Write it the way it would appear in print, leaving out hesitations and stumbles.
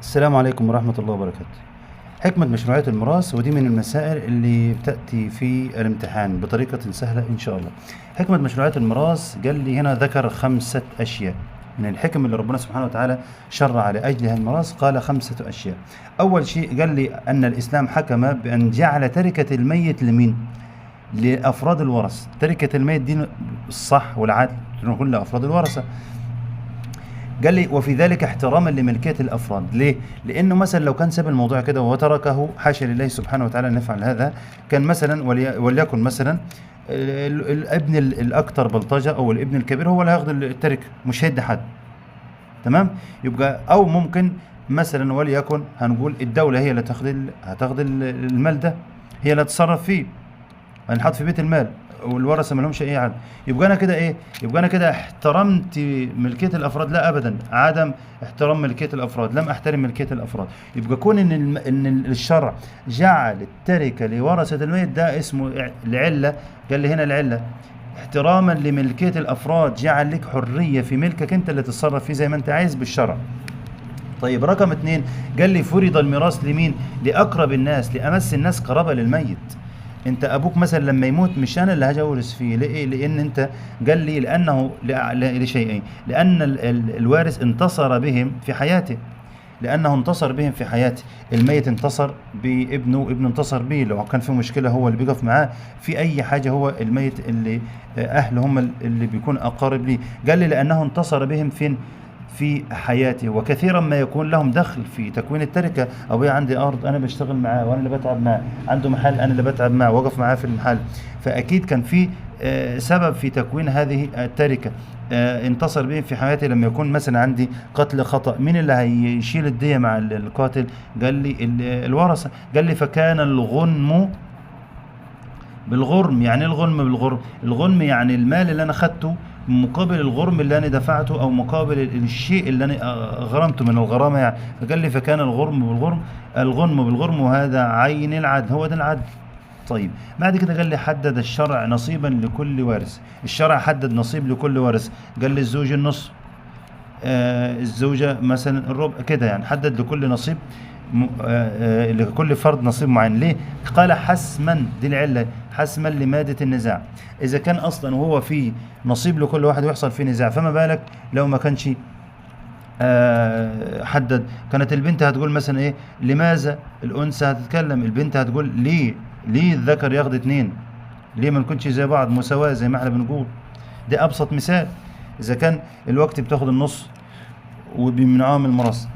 السلام عليكم ورحمة الله وبركاته. حكمة مشروعية الميراث، ودي من المسائل اللي بتأتي في الامتحان بطريقة سهلة إن شاء الله. حكمة مشروعية الميراث قال لي هنا ذكر 5 أشياء من الحكم اللي ربنا سبحانه وتعالى شرع لأجلها الميراث. قال 5 أشياء. أول شيء قال لي أن الإسلام حكم بأن جعل تركة الميت لمين؟ لأفراد الورثة. تركة الميت دي الصح والعدل تكون لأفراد الورثة. قال لي وفي ذلك احتراما لملكية الأفراد. ليه؟ لأنه مثلا لو كان ساب الموضوع كده وتركه، حاشا لله سبحانه وتعالى أن يفعل هذا، كان مثلا وليكن مثلا الابن الأكثر بلطجة أو الابن الكبير هو اللي هياخد التركة، مش هيدي حد. تمام؟ يبقى أو ممكن مثلا وليكن هنقول الدولة هي اللي هتاخد المال ده، هي اللي هتتصرف فيه، هنحط في بيت المال والورثه ما لهمش اي عدل. يبقى انا كده ايه؟ يبقى انا كده احترمت ملكيه الافراد؟ لا ابدا، عدم احترام ملكيه الافراد، لم احترم ملكيه الافراد. يبقى كون ان الشرع جعل التركه لورثه الميت ده اسمه العله. قال لي هنا العله احتراما لملكيه الافراد، جعل لك حريه في ملكك انت اللي تتصرف فيه زي ما انت عايز بالشرع. طيب رقم 2 قال لي فرض الميراث لمين؟ لاقرب الناس، لامس الناس قرابه للميت. انت ابوك مثلا لما يموت مش انا اللي هاجي اورث فيه. ليه؟ لان انت قال لي لانه لشيئين. لان الوارث انتصر بهم في حياته، لانه انتصر بهم في حياته. الميت انتصر بابنه، ابنه انتصر به، لو كان في مشكله هو اللي بيقف معاه في اي حاجه، هو الميت اللي اهله هم اللي بيكون اقارب ليه. قال لي لانه انتصر بهم في حياته، وكثيرا ما يكون لهم دخل في تكوين التركه. ابويا عندي ارض انا بشتغل معاه وانا اللي بتعب معاه، عنده محل انا اللي بتعب معاه واقف معاه في المحل، فاكيد كان في سبب في تكوين هذه التركه. انتصر بهم في حياتي. لما يكون مثلا عندي قتل خطأ، مين اللي هيشيل الدية مع القاتل؟ قال لي الورثة. قال لي فكان الغنم بالغرم. يعني الغنم بالغرم، الغنم يعني المال اللي انا خدته مقابل الغرم اللي انا دفعته، او مقابل الشيء اللي انا غرمته من الغرامه يعني. فقال لي فكان الغرم بالغرم، الغنم بالغرم، وهذا عين العدل، هو ده العدل. طيب بعد كده قال لي حدد الشرع نصيبا لكل وارث. الشرع حدد نصيب لكل وارث. قال لي الزوج النصف، الزوجة مثلا الربع كده، يعني حدد لكل نصيب لكل فرد نصيب معين. ليه؟ قال حسما، دي العلة، حسما لمادة النزاع. إذا كان أصلا وهو في نصيب لكل واحد ويحصل فيه نزاع، فما بالك لو ما كانش حدد. كانت البنت هتقول مثلا ايه؟ لماذا؟ الأنثى هتتكلم، البنت هتقول ليه الذكر ياخد 2؟ ليه ما نكونش زي بعض، مساواة زي ما احنا بنقول. ده أبسط مثال. إذا كان الوقت بتاخد النص وبيمنعوها من الميراث،